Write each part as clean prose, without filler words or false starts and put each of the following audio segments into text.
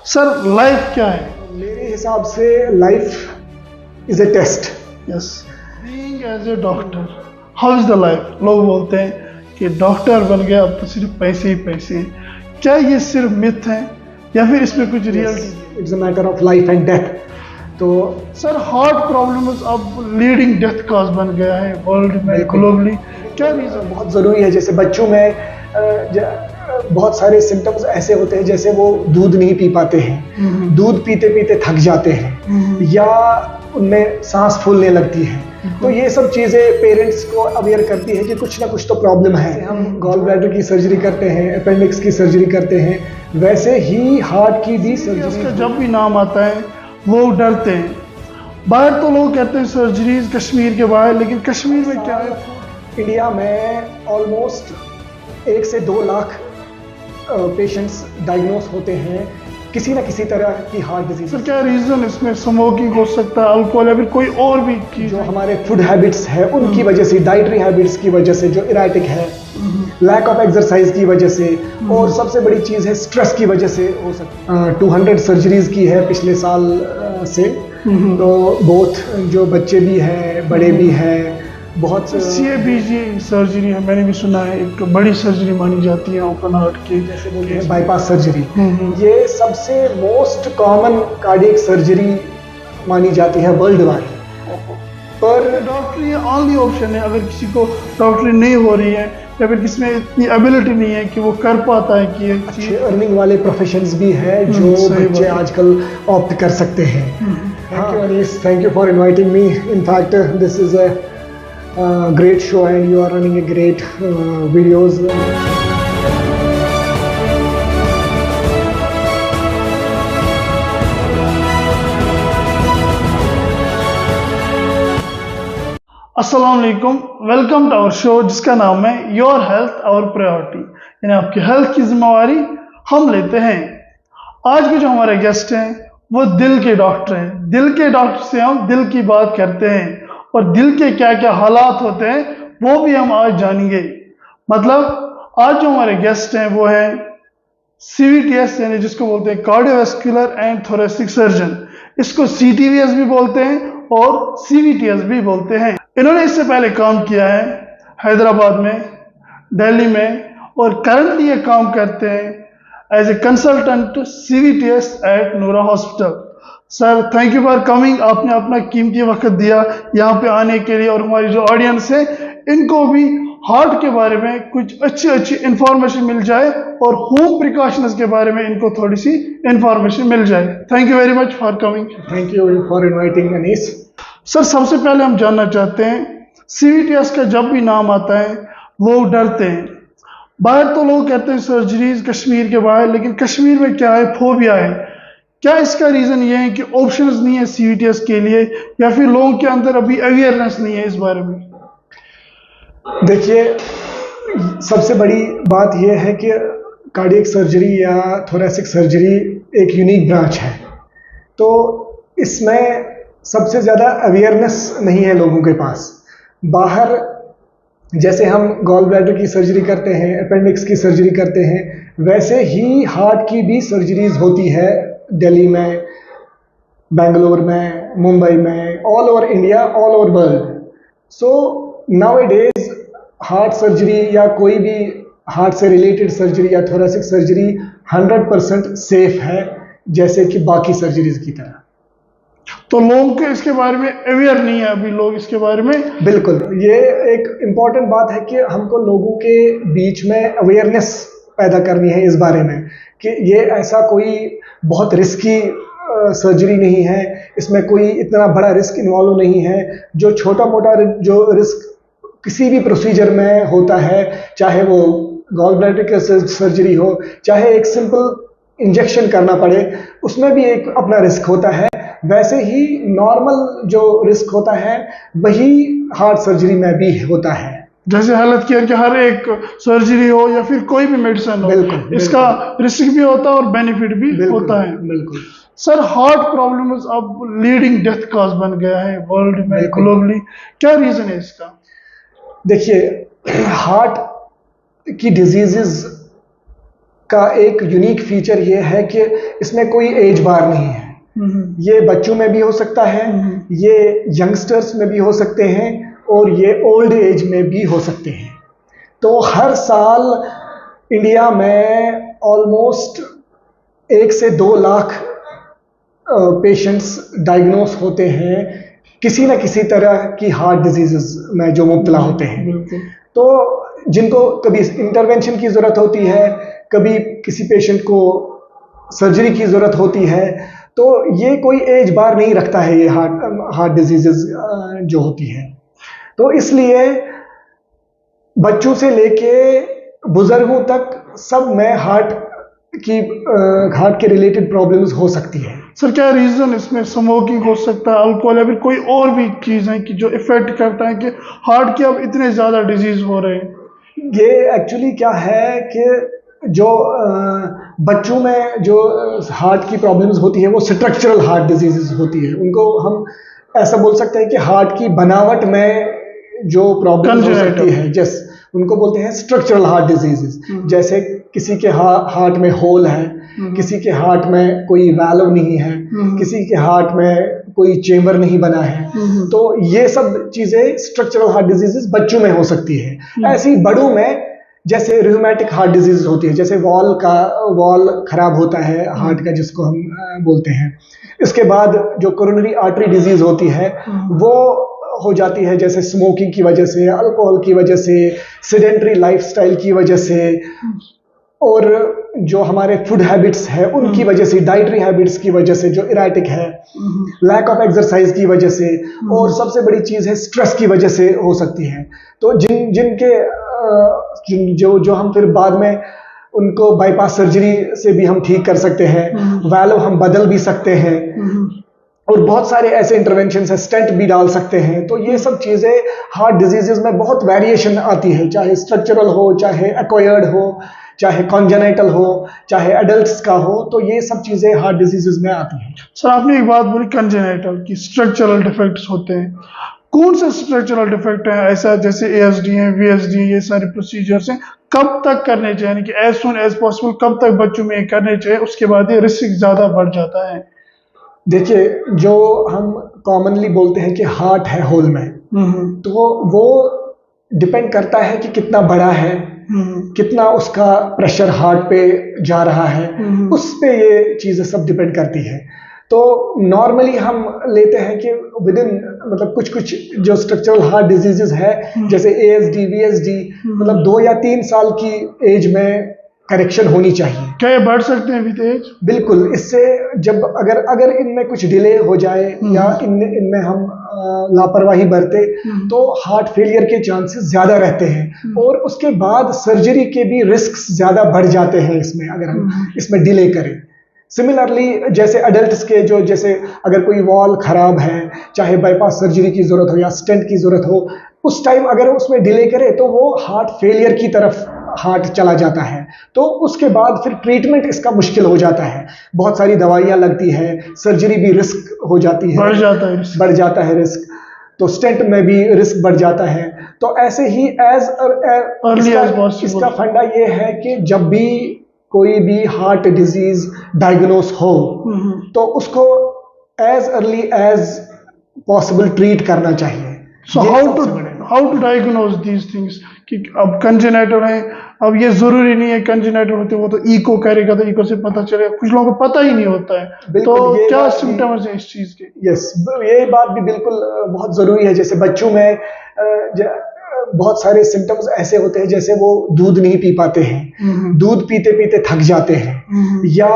Sir life क्या है? मेरे हिसाब से life is a test. Yes, being as a doctor, how is the life? लोग बोलते हैं कि डॉक्टर बन गया अब तो सिर्फ पैसे ही पैसे हैं। क्या ये सिर्फ मिथ है या फिर इसमें कुछ reality? It's a matter of life and death. तो सर हार्ट प्रॉब्लम्स अब लीडिंग डेथ कॉज बन गया है वर्ल्ड में, ग्लोबली। क्या रीजन? बहुत ज़रूरी है। जैसे बच्चों में बहुत सारे सिम्टम्स ऐसे होते हैं, जैसे वो दूध नहीं पी पाते हैं, दूध पीते पीते थक जाते हैं, या उनमें सांस फूलने लगती है। तो ये सब चीज़ें पेरेंट्स को अवेयर करती है कि कुछ ना कुछ तो प्रॉब्लम है। हम गॉल ब्लैडर की सर्जरी करते हैं, अपेंडिक्स की सर्जरी करते हैं, वैसे ही हार्ट की भी सर्जरी। इसका जब भी नाम आता है लोग डरते हैं। बाहर तो लोग कहते हैं सर्जरीज कश्मीर के बाहर, लेकिन कश्मीर में क्या है? इंडिया में ऑलमोस्ट 1 से 2 लाख पेशेंट्स डायग्नोस होते हैं किसी ना किसी तरह की हार्ट डिजीज। सर क्या रीजन इसमें? स्मोकिंग हो सकता है, अल्कोहल, या फिर कोई और भी चीज? जो हमारे फूड हैबिट्स है उनकी वजह से, डाइटरी हैबिट्स की वजह से, जो इराटिक है, लैक ऑफ एक्सरसाइज की वजह से, और सबसे बड़ी चीज़ है स्ट्रेस की वजह से हो सकती है। 200 सर्जरीज की है पिछले साल से। तो बोथ जो बच्चे भी हैं, बड़े भी हैं, बहुत CABG सर्जरी है, मैंने भी सुना है, एक बड़ी सर्जरी मानी जाती है ओपन हार्ट की, जैसे बोलते हैं बाईपास सर्जरी। ये सबसे मोस्ट कॉमन कार्डियक सर्जरी मानी जाती है वर्ल्ड वाइड। पर डॉक्टरी ओनली ऑप्शन है अगर किसी को डॉक्टरी नहीं हो रही है, या फिर किसी में इतनी एबिलिटी नहीं है कि वो कर पाता है कि अच्छे अर्निंग वाले प्रोफेशंस भी हैं जो बच्चे आजकल ऑप्ट कर सकते हैं। Thank you Anees, thank you for inviting me. In fact this is a great show and you are running a great videos. अस्सलाम वालेकुम, वेलकम टू आवर शो जिसका नाम है योर हेल्थ आवर प्रायोरिटी, यानी आपकी हेल्थ की जिम्मेवारी हम लेते हैं। आज के जो हमारे गेस्ट हैं वो दिल के डॉक्टर हैं। दिल के डॉक्टर से हम दिल की बात करते हैं और दिल के क्या क्या हालात होते हैं वो भी हम आज जानेंगे। मतलब आज जो हमारे गेस्ट हैं वो हैं CVTS, यानी जिसको बोलते हैं कार्डियोवैस्कुलर एंड थोरेसिक सर्जन। इसको CTVS भी बोलते हैं और CVTS भी बोलते हैं। इन्होंने इससे पहले काम किया है हैदराबाद में, दिल्ली में, और करंटली ये काम करते हैं as a consultant CVTS at Noora hospital. Sir thank you for coming. आपने अपना कीमती वक्त दिया यहाँ पे आने के लिए, और हमारी जो ऑडियंस है इनको भी हार्ट के बारे में कुछ अच्छी इंफॉर्मेशन मिल जाए और होम प्रिकॉशंस के बारे में इनको थोड़ी सी इंफॉर्मेशन मिल जाए। Thank you very much for coming. Thank you for inviting Anees. Sir सबसे पहले हम जानना चाहते हैं CVTS का जब भी नाम आता है लोग डरते हैं। बाहर तो लोग कहते हैं सर्जरीज कश्मीर के बाहर, लेकिन कश्मीर में क्या है? फोबिया है। क्या इसका रीजन ये है कि ऑप्शंस नहीं है CVTS के लिए, या फिर लोगों के अंदर अभी अवेयरनेस नहीं है इस बारे में? देखिए, सबसे बड़ी बात यह है कि कार्डियक सर्जरी या थोरेसिक सर्जरी एक यूनिक ब्रांच है। तो इसमें सबसे ज़्यादा अवेयरनेस नहीं है लोगों के पास। बाहर जैसे हम गॉल ब्लैडर की सर्जरी करते हैं, अपेंडिक्स की सर्जरी करते हैं, वैसे ही हार्ट की भी सर्जरीज होती है दिल्ली में, बेंगलोर में, मुंबई में, all over India, all over world. So nowadays heart surgery या कोई भी हार्ट से रिलेटेड सर्जरी या थोरेसिक सर्जरी 100% सेफ है, जैसे कि बाकी सर्जरीज की तरह। तो लोगों के इसके बारे में अवेयर नहीं है अभी लोग इसके बारे में। बिल्कुल, ये एक इम्पॉर्टेंट बात है कि हमको लोगों के बीच में अवेयरनेस पैदा करनी है इस बारे में कि ये ऐसा कोई बहुत रिस्की सर्जरी नहीं है, इसमें कोई इतना बड़ा रिस्क इन्वॉल्व नहीं है। जो छोटा मोटा जो रिस्क किसी भी प्रोसीजर में होता है, चाहे वो गॉल ब्लैडर की सर्जरी हो, चाहे एक सिंपल इंजेक्शन करना पड़े, उसमें भी एक अपना रिस्क होता है। वैसे ही नॉर्मल जो रिस्क होता है वही हार्ट सर्जरी में भी होता है। जैसे हेल्थ केयर के हर एक सर्जरी हो या फिर कोई भी मेडिसिन हो, बिल्कुल, इसका रिस्क भी होता है और बेनिफिट भी होता है। बिल्कुल। सर हार्ट प्रॉब्लम्स अब लीडिंग डेथ कॉज बन गया है वर्ल्ड में, ग्लोबली। क्या रीजन है इसका? देखिए, हार्ट की डिजीजेस का एक यूनिक फीचर ये है कि इसमें कोई एज बार नहीं है। ये बच्चों में भी हो सकता है, ये यंगस्टर्स में भी हो सकते हैं और ये ओल्ड एज में भी हो सकते हैं। तो हर साल इंडिया में ऑलमोस्ट 1 से 2 लाख पेशेंट्स डायग्नोस होते हैं किसी न किसी तरह की हार्ट डिजीजेस में जो मुब्तला होते हैं। तो जिनको कभी इंटरवेंशन की ज़रूरत होती है, कभी किसी पेशेंट को सर्जरी की ज़रूरत होती है। तो ये कोई एज बार नहीं रखता है ये हार्ट डिजीजेस जो होती है। तो इसलिए बच्चों से लेके बुजुर्गों तक सब में हार्ट के रिलेटेड प्रॉब्लम्स हो सकती है। सर क्या रीज़न इसमें स्मोकिंग हो सकता है, अल्कोहल या फिर कोई और भी चीज़ है कि जो इफेक्ट करता है कि हार्ट के अब इतने ज़्यादा डिजीज हो रहे हैं? ये एक्चुअली क्या है कि जो बच्चों में जो हार्ट की प्रॉब्लम्स होती है वो स्ट्रक्चरल हार्ट डिजीजेस होती है। उनको हम ऐसा बोल सकते हैं कि हार्ट की बनावट में जो प्रॉब्लम हो सकती है, जैसे उनको बोलते हैं स्ट्रक्चरल हार्ट डिजीजेस। जैसे किसी के हार्ट में होल है, किसी के हार्ट में कोई वैल्व नहीं है, किसी के हार्ट में कोई चेम्बर नहीं बना है। तो ये सब चीजें स्ट्रक्चरल हार्ट डिजीजेस बच्चों में हो सकती है। ऐसी बड़ों में जैसे रियूमेटिक हार्ट डिजीज होती है, जैसे वॉल खराब होता है हार्ट का जिसको हम बोलते हैं। इसके बाद जो कोरोनरी आर्टरी डिजीज होती है वो हो जाती है, जैसे स्मोकिंग की वजह से, अल्कोहल की वजह से, सेडेंटरी लाइफस्टाइल की वजह से, और जो हमारे फूड हैबिट्स है उनकी वजह से, डाइटरी हैबिट्स की वजह से जो इराटिक है, लैक ऑफ एक्सरसाइज की वजह से, और सबसे बड़ी चीज है स्ट्रेस की वजह से हो सकती है। तो जिनके जो हम फिर बाद में उनको बाईपास सर्जरी से भी हम ठीक कर सकते हैं, वैल्व हम बदल भी सकते हैं, और बहुत सारे ऐसे इंटरवेंशन है, स्टेंट भी डाल सकते हैं। तो ये सब चीजें हार्ट डिजीजेस में बहुत वेरिएशन आती है, चाहे स्ट्रक्चरल हो, चाहे एक्वायर्ड हो, चाहे कॉन्जेनाइटल हो, चाहे एडल्ट्स का हो। तो ये सब चीजें हार्ट डिजीजेस में आती हैं। सर आपने एक बात बोली कॉन्जेनाइटल की स्ट्रक्चरल डिफेक्ट्स होते हैं, कौन से स्ट्रक्चरल डिफेक्ट हैं ऐसा, जैसे ASD है, VSD, ये सारे प्रोसीजर्स हैं, कब तक करने चाहिए, यानी कि एज सुन एज पॉसिबल कब तक बच्चों में ये करने चाहिए, उसके बाद ये रिस्क ज्यादा बढ़ जाता है? देखिए, जो हम कॉमनली बोलते हैं कि हार्ट है होल में, तो वो डिपेंड करता है कि कितना बड़ा है, कितना उसका प्रेशर हार्ट पे जा रहा है, उस पे ये चीजें सब डिपेंड करती है। तो नॉर्मली हम लेते हैं कि विदिन मतलब कुछ जो स्ट्रक्चरल हार्ट डिजीजेस है, जैसे ASD, VSD, मतलब 2 या 3 साल की एज में करेक्शन होनी चाहिए। क्या ये बढ़ सकते हैं विद एज? बिल्कुल। इससे जब अगर इनमें कुछ डिले हो जाए या इनमें हम लापरवाही बरते तो हार्ट फेलियर के चांसेस ज्यादा रहते हैं, और उसके बाद सर्जरी के भी रिस्क ज्यादा बढ़ जाते हैं इसमें, अगर हम इसमें डिले करें। सिमिलरली जैसे एडल्ट्स के जैसे अगर कोई वॉल खराब है, चाहे बाईपास सर्जरी की जरूरत हो या स्टेंट की जरूरत हो, उस टाइम अगर उसमें डिले करे तो वो हार्ट फेलियर की तरफ हार्ट चला जाता है। तो उसके बाद फिर ट्रीटमेंट इसका मुश्किल हो जाता है, बहुत सारी दवाइयां लगती है, सर्जरी भी रिस्क हो जाती है, बढ़ जाता है रिस्क, तो स्टेंट में भी रिस्क बढ़ जाता है। तो ऐसे ही इसका फंडा ये है कि जब भी कोई भी हार्ट डिजीज डायग्नोस हो तो उसको as early as possible treat करना चाहिए। So how to diagnose these things कि अब कंजेनाइटल है, अब ये जरूरी नहीं है कंजेनाइटल होते वो तो इको करेगा तो इको से पता चलेगा, कुछ लोगों को पता ही नहीं होता है। तो क्या सिम्टम्स है इस चीज के? यस, ये बात भी बिल्कुल बहुत जरूरी है। जैसे बच्चों में बहुत सारे सिम्टम्स ऐसे होते हैं, जैसे वो दूध नहीं पी पाते हैं, दूध पीते पीते थक जाते हैं, या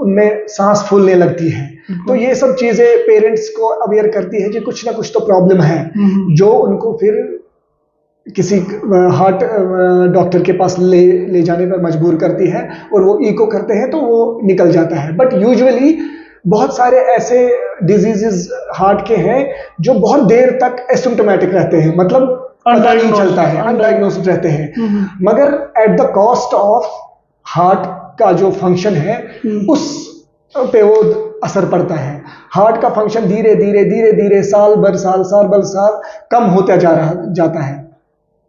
उनमें सांस फूलने लगती है। तो ये सब चीजें पेरेंट्स को अवेयर करती है कि कुछ ना कुछ तो प्रॉब्लम है, जो उनको फिर किसी हार्ट डॉक्टर के पास ले जाने पर मजबूर करती है, और वो इको करते हैं तो वो निकल जाता है। बट यूजुअली बहुत सारे ऐसे डिजीजेस हार्ट के हैं जो बहुत देर तक एसिम्प्टोमेटिक रहते हैं, मतलब पता नहीं चलता है, अनडायग्नोस्ड रहते हैं, मगर at the cost of heart का जो फंक्शन है उस पे वो असर पड़ता है। हार्ट का फंक्शन धीरे धीरे साल भर साल कम होता जाता है।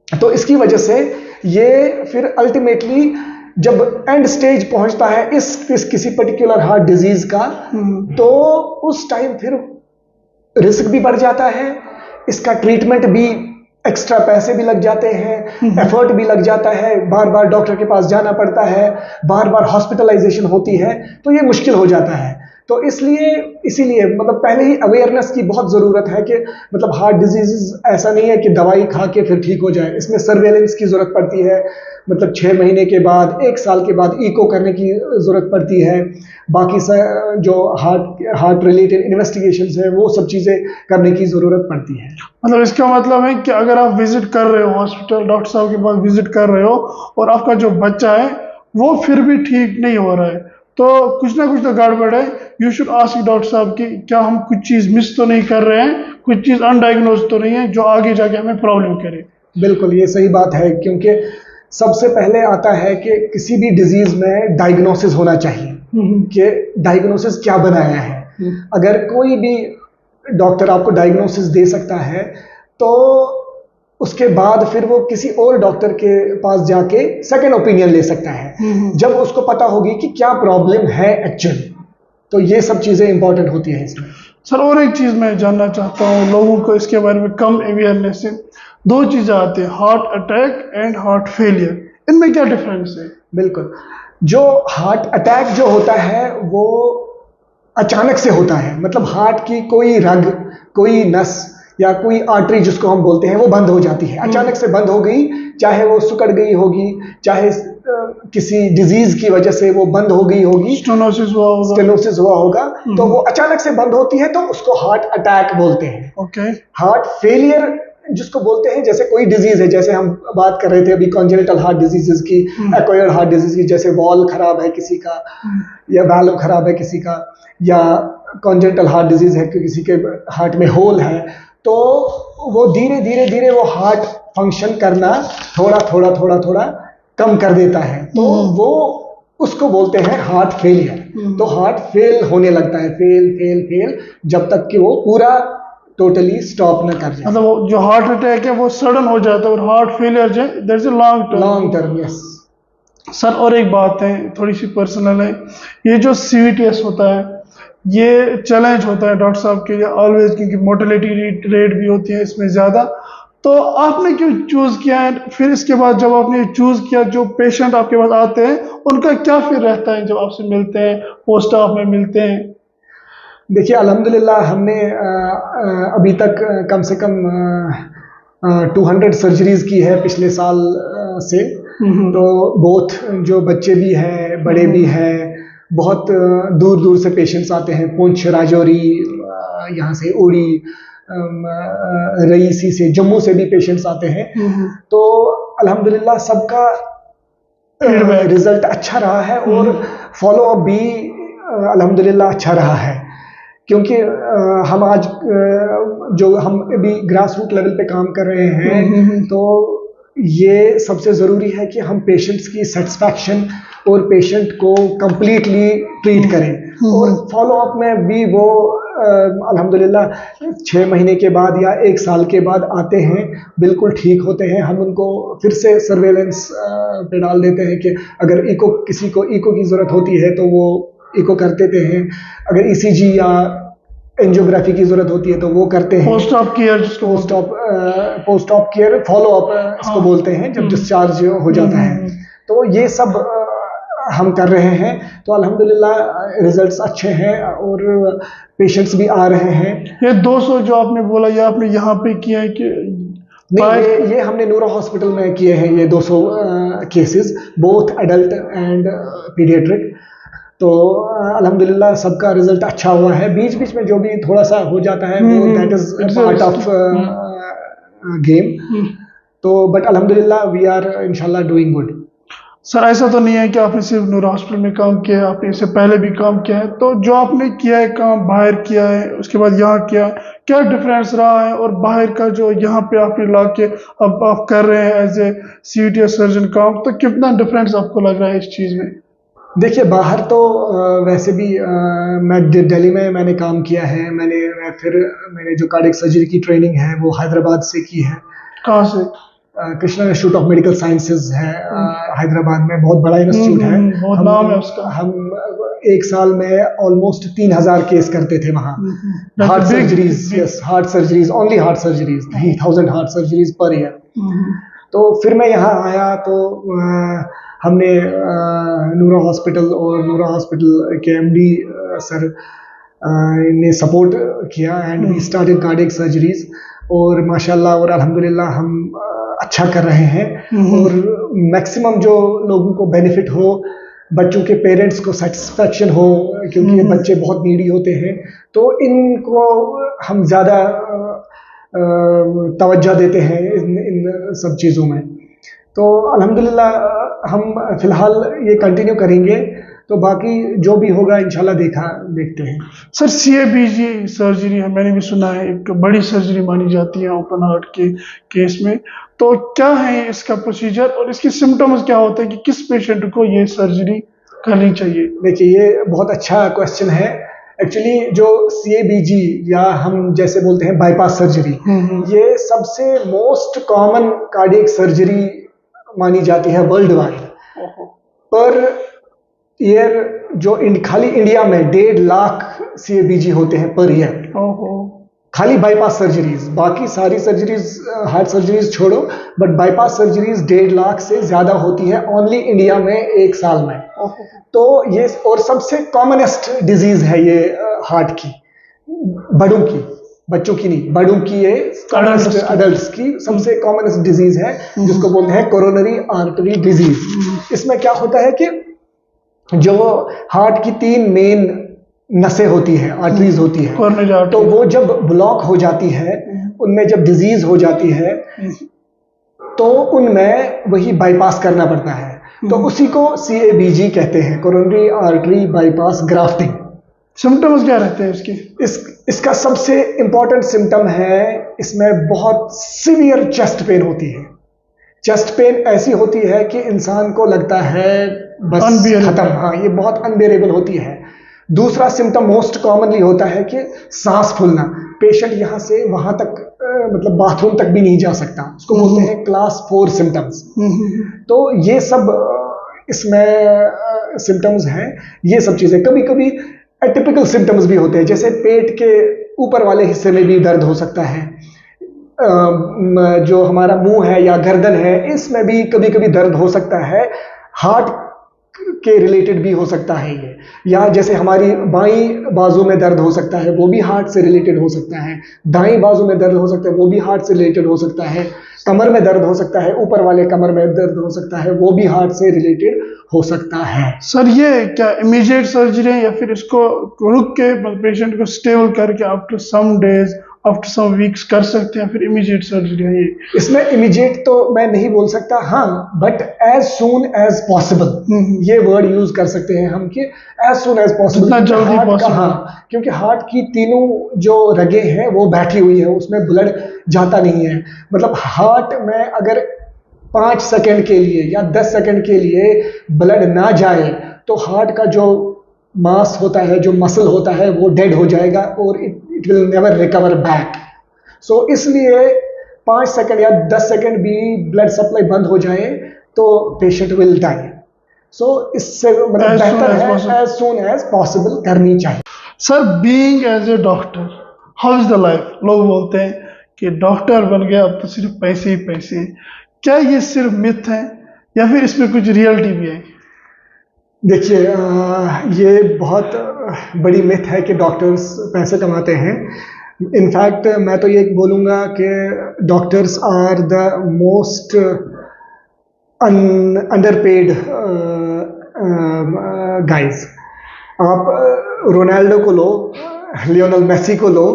तो इसकी वजह से ये फिर अल्टीमेटली जब एंड स्टेज पहुंचता है इस किसी पर्टिकुलर हार्ट डिजीज का, तो उस टाइम फिर रिस्क भी बढ़ जाता है, इसका ट्रीटमेंट भी, एक्स्ट्रा पैसे भी लग जाते हैं, एफर्ट भी लग जाता है, बार बार डॉक्टर के पास जाना पड़ता है, बार बार हॉस्पिटलाइजेशन होती है, तो ये मुश्किल हो जाता है। तो इसीलिए मतलब पहले ही अवेयरनेस की बहुत ज़रूरत है कि मतलब हार्ट डिजीज़ ऐसा नहीं है कि दवाई खा के फिर ठीक हो जाए, इसमें सर्वेलेंस की ज़रूरत पड़ती है, मतलब 6 महीने के बाद, 1 साल के बाद ईको करने की ज़रूरत पड़ती है, बाकी जो हार्ट रिलेटेड इन्वेस्टिगेशंस है वो सब चीज़ें करने की ज़रूरत पड़ती है। मतलब इसका मतलब है कि अगर आप विजिट कर रहे हो हॉस्पिटल, डॉक्टर साहब के पास विजिट कर रहे हो और आपका जो बच्चा है वो फिर भी ठीक नहीं हो रहा है, तो कुछ ना कुछ तो गड़बड़ है। यू शुड आस्क डॉक्टर साहब कि क्या हम कुछ चीज़ मिस तो नहीं कर रहे हैं, कुछ चीज़ अनडायग्नोज तो नहीं है जो आगे जाके हमें प्रॉब्लम करे। बिल्कुल, ये सही बात है, क्योंकि सबसे पहले आता है कि किसी भी डिजीज में डायग्नोसिस होना चाहिए कि डायग्नोसिस क्या बनाया है। अगर कोई भी डॉक्टर आपको डायग्नोसिस दे सकता है तो उसके बाद फिर वो किसी और डॉक्टर के पास जाके सेकंड ओपिनियन ले सकता है, जब उसको पता होगी कि क्या प्रॉब्लम है एक्चुअली। तो ये सब चीज़ें इंपॉर्टेंट होती है इसमें। सर और एक चीज़ मैं जानना चाहता हूँ, लोगों को इसके बारे में कम अवेयरनेस है। 2 चीज़ें आती हैं, heart attack and heart failure, इनमें क्या डिफरेंस है? बिल्कुल, जो हार्ट अटैक जो होता है वो अचानक से होता है, मतलब हार्ट की कोई रग, कोई नस या कोई आर्टरी जिसको हम बोलते हैं वो बंद हो जाती है, अचानक से बंद हो गई, चाहे वो सिकुड़ गई होगी, चाहे किसी डिजीज की वजह से वो बंद हो गई होगी, स्टेनोसिस हुआ होगा, तो वो अचानक से बंद होती है तो उसको हार्ट अटैक बोलते हैं। ओके। हार्ट फेलियर जिसको बोलते हैं, जैसे कोई डिजीज है, जैसे हम बात कर रहे थे अभी कॉन्जेनिटल हार्ट डिजीजेस की, एक्वायर्ड हार्ट डिजीज की, जैसे वॉल खराब है किसी का या वाल्व खराब है किसी का, या कॉन्जेनिटल हार्ट डिजीज है कि किसी के हार्ट में होल है, तो वो धीरे धीरे वो हार्ट फंक्शन करना थोड़ा कम कर देता है, तो वो उसको बोलते हैं हार्ट फेलियर। तो हार्ट फेल होने लगता है, फेल जब तक कि वो पूरा टोटली स्टॉप न कर जाए। मतलब जो हार्ट अटैक है वो सडन हो जाता है और हार्ट फेलियर जो है that's a long term. Yes sir और एक बात है, थोड़ी सी पर्सनल है, ये जो CVTS होता है ये चैलेंज होता है डॉक्टर साहब के लिए ऑलवेज, क्योंकि मोर्टेलिटी रेट भी होती है इसमें ज़्यादा। तो आपने क्यों चूज़ किया है? फिर इसके बाद जब आपने चूज़ किया, जो पेशेंट आपके पास आते हैं उनका क्या फिर रहता है जब आपसे मिलते हैं, पोस्ट ऑफ में मिलते हैं? देखिए, अल्हम्दुलिल्लाह हमने अभी तक कम से कम 200 सर्जरीज की है पिछले साल से। तो बोथ जो बच्चे भी हैं, बड़े भी हैं, बहुत दूर दूर से पेशेंट्स आते हैं, पुंछ, राजौरी, यहाँ से उड़ी, रईसी से, जम्मू से भी पेशेंट्स आते हैं। तो अल्हम्दुलिल्लाह सबका रिजल्ट अच्छा रहा है और फॉलो अप भी अल्हम्दुलिल्लाह अच्छा रहा है, क्योंकि हम आज जो हम अभी ग्रास रूट लेवल पे काम कर रहे हैं, तो ये सबसे ज़रूरी है कि हम पेशेंट्स की सेटिस्फैक्शन और पेशेंट को कंप्लीटली ट्रीट करें। और फॉलो अप में भी वो अल्हम्दुलिल्लाह 6 महीने के बाद या 1 साल के बाद आते हैं, बिल्कुल ठीक होते हैं। हम उनको फिर से सर्वेलेंस पे डाल देते हैं कि अगर किसी को ईको की ज़रूरत होती है तो वो ईको कर देते हैं, अगर ECG या एंजियोग्राफी की जरूरत होती है तो वो करते हैं। पोस्ट ऑप केयर, जिसको post op care, follow up इसको बोलते हैं, जब डिस्चार्ज हो जाता है। तो ये सब हम कर रहे हैं, तो अल्हम्दुलिल्लाह रिजल्ट्स अच्छे हैं और पेशेंट्स भी आ रहे हैं। ये 200 जो आपने बोला, ये आपने यहाँ पे किया है कि नहीं? ये हमने नूरा हॉस्पिटल में किए हैं, ये 200 cases, both adult and paediatric. तो अल्हम्दुलिल्लाह सबका रिजल्ट अच्छा हुआ है। बीच बीच में जो भी थोड़ा सा हो जाता है वो that is part of game. तो बट अल्हम्दुलिल्लाह वी आर इंशाल्लाह डूइंग गुड। सर ऐसा तो नहीं है कि आपने सिर्फ नूरा हॉस्पिटल में काम किया है, आपने इससे पहले भी काम किया है, तो जो आपने किया है काम बाहर किया है उसके बाद यहाँ किया, क्या डिफरेंस रहा है? और बाहर का जो यहाँ पे आपने ला के अब आप कर रहे हैं एज ए CVTS सर्जन काम, तो कितना डिफरेंस आपको लग रहा है इस चीज़ में? देखिए, बाहर तो वैसे भी मैं दिल्ली में मैंने काम किया है, मैंने जो कार्डियक सर्जरी की ट्रेनिंग है वो हैदराबाद से की है। कहाँ से? Krishna institute of medical sciences है हैदराबाद में, बहुत बड़ा इंस्टीट्यूट है। बहुत नाम है उसका। हम एक साल में ऑलमोस्ट 3000 केस करते थे वहाँ। Heart surgeries, yes, heart surgeries, only heart surgeries, 3000 heart surgeries per year. तो फिर मैं यहाँ आया तो हमने नूरा हॉस्पिटल और नूरा हॉस्पिटल के एमडी सर ने सपोर्ट किया and we started cardiac surgeries, और माशाल्लाह और अल्हम्दुलिल्लाह हम अच्छा कर रहे हैं। और मैक्सिमम जो लोगों को बेनिफिट हो, बच्चों के पेरेंट्स को सेटिस्फैक्शन हो, क्योंकि ये बच्चे बहुत नीडी होते हैं, तो इनको हम ज़्यादा तवज्जो देते हैं इन सब चीज़ों में। तो अल्हम्दुलिल्लाह हम फिलहाल ये कंटिन्यू करेंगे, तो बाकी जो भी होगा इंशाल्लाह देखते हैं। सर CABG सर्जरी मैंने भी सुना है, एक बड़ी सर्जरी मानी जाती है ओपन हार्ट के केस में, तो क्या है इसका प्रोसीजर और इसके सिम्टम्स क्या होते हैं कि किस पेशेंट को ये सर्जरी करनी चाहिए? देखिए, ये बहुत अच्छा क्वेश्चन है। एक्चुअली जो CABG या हम जैसे बोलते हैं बाईपास सर्जरी, ये सबसे मोस्ट कॉमन कार्डियक सर्जरी मानी जाती है वर्ल्ड वाइड। पर ईयर जो खाली इंडिया में 1.5 लाख CABG होते हैं पर ईयर, खाली बाईपास सर्जरीज। बाकी सारी सर्जरीज, हार्ट सर्जरीज छोड़ो, बट बाईपास सर्जरीज 1.5 लाख से ज्यादा होती है ओनली इंडिया में एक साल में। तो ये और सबसे कॉमनेस्ट डिजीज है ये हार्ट की, बड़ों की, बच्चों की नहीं, बड़ों की, ये अडल्ट्स की सबसे कॉमनेस्ट डिजीज है, जिसको बोलते हैं कोरोनरी आर्टरी डिजीज। इसमें क्या होता है कि जो हार्ट की 3 मेन नसें होती है, आर्टरीज होती है, तो वो जब ब्लॉक हो जाती है, उनमें जब डिजीज हो जाती है, तो उनमें वही बाईपास करना पड़ता है। तो उसी को CABG कहते हैं, coronary artery bypass grafting. Symptoms क्या रहते हैं इसके? इसका सबसे इंपॉर्टेंट सिम्टम है, इसमें बहुत सीवियर चेस्ट पेन होती है। चेस्ट पेन ऐसी होती है कि इंसान को लगता है बस खत्म। हाँ, ये बहुत अनबेरेबल होती है। दूसरा सिम्टम मोस्ट कॉमनली होता है कि सांस फूलना। पेशेंट यहाँ से वहां तक मतलब बाथरूम तक भी नहीं जा सकता, उसको बोलते हैं क्लास 4 सिम्टम्स। तो ये सब इसमें सिम्टम्स हैं, ये सब चीजें। कभी कभी एटिपिकल सिम्टम्स भी होते हैं, जैसे पेट के ऊपर वाले हिस्से में भी दर्द हो सकता है, जो हमारा मुंह है या गर्दन है, इसमें भी कभी कभी दर्द हो सकता है। हार्ट के रिलेटेड भी हो सकता है ये, या जैसे हमारी बाईं बाजू में दर्द हो सकता है, वो भी हार्ट से रिलेटेड हो सकता है। दाईं बाजू में दर्द हो सकता है, वो भी हार्ट से रिलेटेड हो सकता है। कमर में दर्द हो सकता है, ऊपर वाले कमर में दर्द हो सकता है, वो भी हार्ट से रिलेटेड हो सकता है। सर ये क्या इमीडिएट सर्जरी है या फिर इसको रुक के पेशेंट को स्टेबल करके after some days, after some weeks कर सकते हैं, फिर इमीडिएट सर्जरी है ये? इसमें इमीडिएट तो मैं नहीं बोल सकता, हाँ, but as soon as possible ये वर्ड यूज कर सकते हैं हम कि एज सून एज पॉसिबल, जितना जल्दी पॉसिबल। हाँ, क्योंकि हार्ट की तीनों जो रगें हैं वो बैठी हुई है, उसमें ब्लड जाता नहीं है। मतलब हार्ट में अगर 5 सेकंड के लिए या 10 सेकंड के लिए ब्लड ना जाए, तो हार्ट का जो मास होता है, जो मसल होता है, वो डेड हो जाएगा और it will never recover back. So इसलिए 5 सेकंड या 10 सेकंड भी ब्लड सप्लाई बंद हो जाए तो पेशेंट विल डाई। सो इससे मतलब बेहतर है एज सून एज पॉसिबल करनी चाहिए। Sir being as a doctor, how is the life? लोग बोलते हैं कि डॉक्टर बन गया अब तो सिर्फ पैसे ही पैसे हैं। क्या ये सिर्फ मिथ है या फिर इसमें कुछ रियलिटी भी है? देखिए, ये बहुत बड़ी मिथ है कि डॉक्टर्स पैसे कमाते हैं। इनफैक्ट मैं तो ये बोलूँगा कि doctors are the most underpaid guys. आप रोनाल्डो को लो, लियोनेल मेसी को लो,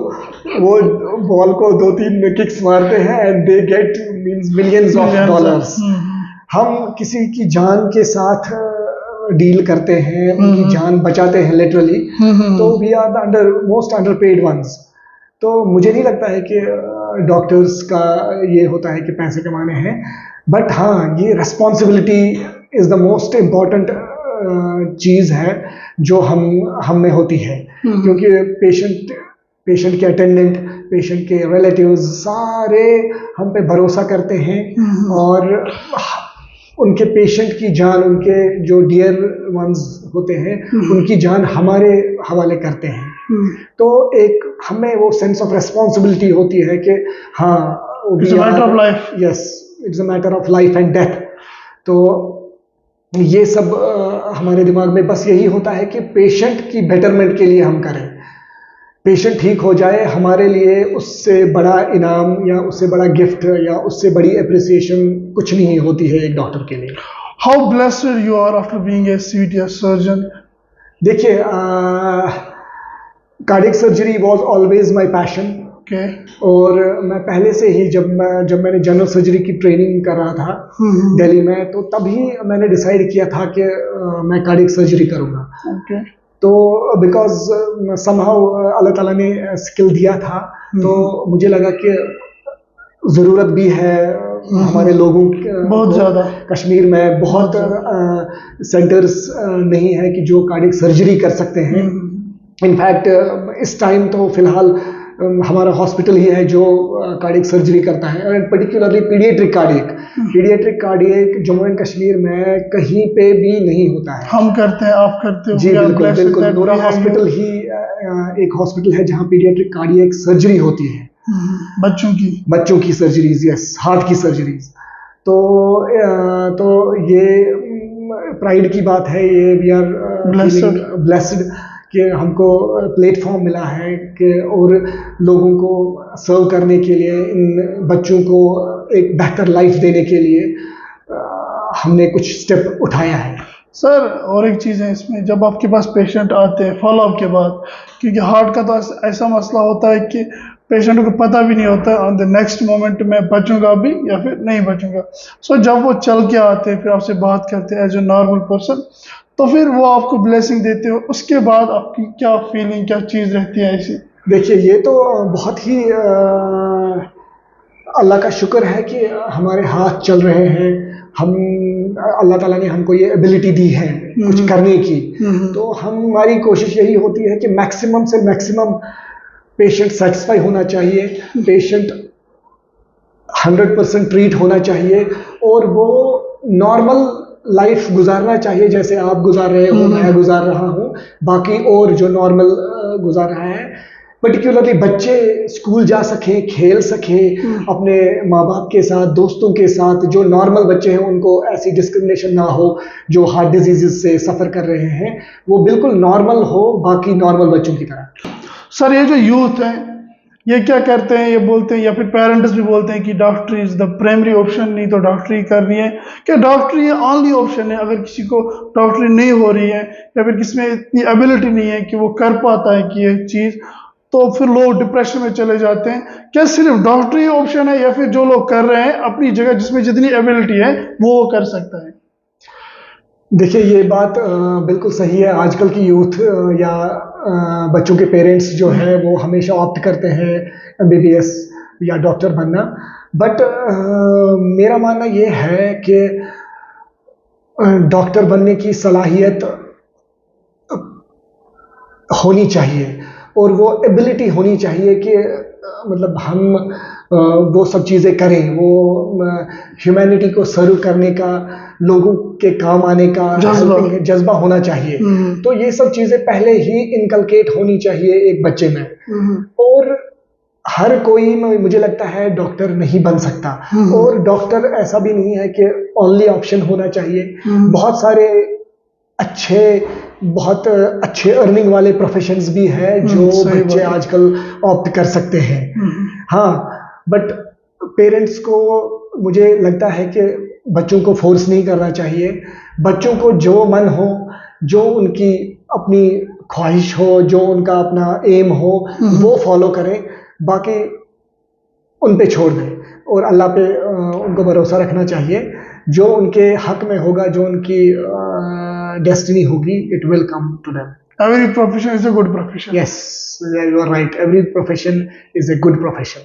वो बॉल को 2-3 किक्स मारते हैं and they get millions of dollars. हम किसी की जान के साथ डील करते हैं, उनकी जान बचाते हैं लिटरली, तो we are the most underpaid ones. तो मुझे नहीं लगता है कि डॉक्टर्स का ये होता है कि पैसे कमाने हैं, बट हाँ, ये responsibility is the most important चीज है जो हम में होती है, क्योंकि पेशेंट पेशेंट के अटेंडेंट, पेशेंट के रिलेटिव्स सारे हम पे भरोसा करते हैं और उनके पेशेंट की जान, उनके जो डियर वंस होते हैं उनकी जान हमारे हवाले करते हैं। तो एक हमें वो सेंस ऑफ रेस्पॉन्सिबिलिटी होती है कि हाँ, it's a matter of life. Yes, it's a matter of life and death. तो ये सब हमारे दिमाग में बस यही होता है कि पेशेंट की बेटरमेंट के लिए हम करें। पेशेंट ठीक हो जाए, हमारे लिए उससे बड़ा इनाम या उससे बड़ा गिफ्ट या उससे बड़ी एप्रिसिएशन कुछ नहीं होती है एक डॉक्टर के लिए। How blessed you are after being a CVT surgeon? देखिए, cardiac surgery was always my passion. और मैं पहले से ही जब मैंने जनरल सर्जरी की ट्रेनिंग कर रहा था दिल्ली में, तो तभी मैंने डिसाइड किया था कि मैं कार्डियक सर्जरी करूँगा। तो बिकॉज समहाउ अल्लाह ताला ने स्किल दिया था, तो मुझे लगा कि ज़रूरत भी है हमारे लोगों बहुत ज़्यादा। कश्मीर में बहुत सेंटर्स नहीं है कि जो कार्डियक सर्जरी कर सकते हैं। इनफैक्ट इस टाइम तो फिलहाल हमारा हॉस्पिटल ही है जो कार्डियक सर्जरी करता है, और particularly paediatric cardiac Jammu and Kashmir में कहीं पे भी नहीं होता है। हम करते हैं, आप करते हो? जी बिल्कुल बिल्कुल। नूरा हॉस्पिटल ही एक हॉस्पिटल है जहाँ पीडियाट्रिक कार्डियक सर्जरी होती है, बच्चों की सर्जरीज, यस, हार्ट की सर्जरीज। तो ये प्राइड की बात है, ये वी आर ब्लेस्ड कि हमको प्लेटफॉर्म मिला है कि और लोगों को सर्व करने के लिए, इन बच्चों को एक बेहतर लाइफ देने के लिए हमने कुछ स्टेप उठाया है। सर, और एक चीज़ है इसमें, जब आपके पास पेशेंट आते हैं फॉलोअप के बाद, क्योंकि हार्ट का तो ऐसा मसला होता है कि पेशेंट को पता भी नहीं होता ऑन द नेक्स्ट मोमेंट में बचूंगा भी या फिर नहीं बचूंगा। सो जब वो चल के आते हैं, फिर आपसे बात करते हैं एज ए नॉर्मल पर्सन, तो फिर वो आपको ब्लेसिंग देते हो, उसके बाद आपकी क्या फीलिंग, क्या चीज़ रहती है ऐसी? देखिए, ये तो बहुत ही अल्लाह का शुक्र है कि हमारे हाथ चल रहे हैं, हम अल्लाह ताला ने हमको ये एबिलिटी दी है कुछ करने की। तो हमारी कोशिश यही होती है कि मैक्सिमम से मैक्सिमम पेशेंट सेटिस्फाई होना चाहिए, पेशेंट 100% ट्रीट होना चाहिए, और वो नॉर्मल लाइफ गुजारना चाहिए जैसे आप गुजार रहे हो, मैं गुजार रहा हूँ, बाकी और जो नॉर्मल गुजार रहा है। पर्टिकुलरली बच्चे स्कूल जा सकें, खेल सकें अपने माँ बाप के साथ, दोस्तों के साथ। जो नॉर्मल बच्चे हैं उनको ऐसी डिस्क्रिमिनेशन ना हो, जो हार्ट डिजीज़ से सफ़र कर रहे हैं वो बिल्कुल नॉर्मल हो, बाकी नॉर्मल बच्चों की तरह। सर, ये जो यूथ है ये क्या करते हैं, ये बोलते हैं या फिर पेरेंट्स भी बोलते हैं कि डॉक्टरी इज़ द प्राइमरी ऑप्शन, नहीं तो डॉक्टरी करनी है, कि डॉक्टरी ओनली ऑप्शन है। अगर किसी को डॉक्टरी नहीं हो रही है या फिर किसी में इतनी एबिलिटी नहीं है कि वो कर पाता है कि ये चीज़, तो फिर लोग डिप्रेशन में चले जाते हैं। क्या सिर्फ डॉक्टरी ऑप्शन है या फिर जो लोग कर रहे हैं अपनी जगह जिसमें जितनी एबिलिटी है वो कर सकता है? देखिए, ये बात बिल्कुल सही है। आजकल की यूथ या बच्चों के पेरेंट्स जो है वो हमेशा ऑप्ट करते हैं MBBS या डॉक्टर बनना, बट मेरा मानना ये है कि डॉक्टर बनने की सलाहियत होनी चाहिए और वो एबिलिटी होनी चाहिए कि मतलब हम वो सब चीज़ें करें, वो ह्यूमैनिटी को सर्व करने का, लोगों के काम आने का जज्बा होना चाहिए। तो ये सब चीज़ें पहले ही इनकलकेट होनी चाहिए एक बच्चे में। और हर कोई, मुझे लगता है, डॉक्टर नहीं बन सकता, और डॉक्टर ऐसा भी नहीं है कि ओनली ऑप्शन होना चाहिए। बहुत सारे बहुत अच्छे अर्निंग वाले प्रोफेशंस भी हैं जो बच्चे आजकल ऑप्ट कर सकते हैं। हाँ, बट पेरेंट्स को मुझे लगता है कि बच्चों को फोर्स नहीं करना चाहिए। बच्चों को जो मन हो, जो उनकी अपनी ख्वाहिश हो, जो उनका अपना एम हो, वो फॉलो करें, बाकी उन पे छोड़ दें और अल्लाह पे उनको भरोसा रखना चाहिए। जो उनके हक में होगा, जो उनकी डेस्टिनी होगी, it will come to them. Every profession is a good profession. Yes, you are right. Every profession is a good profession.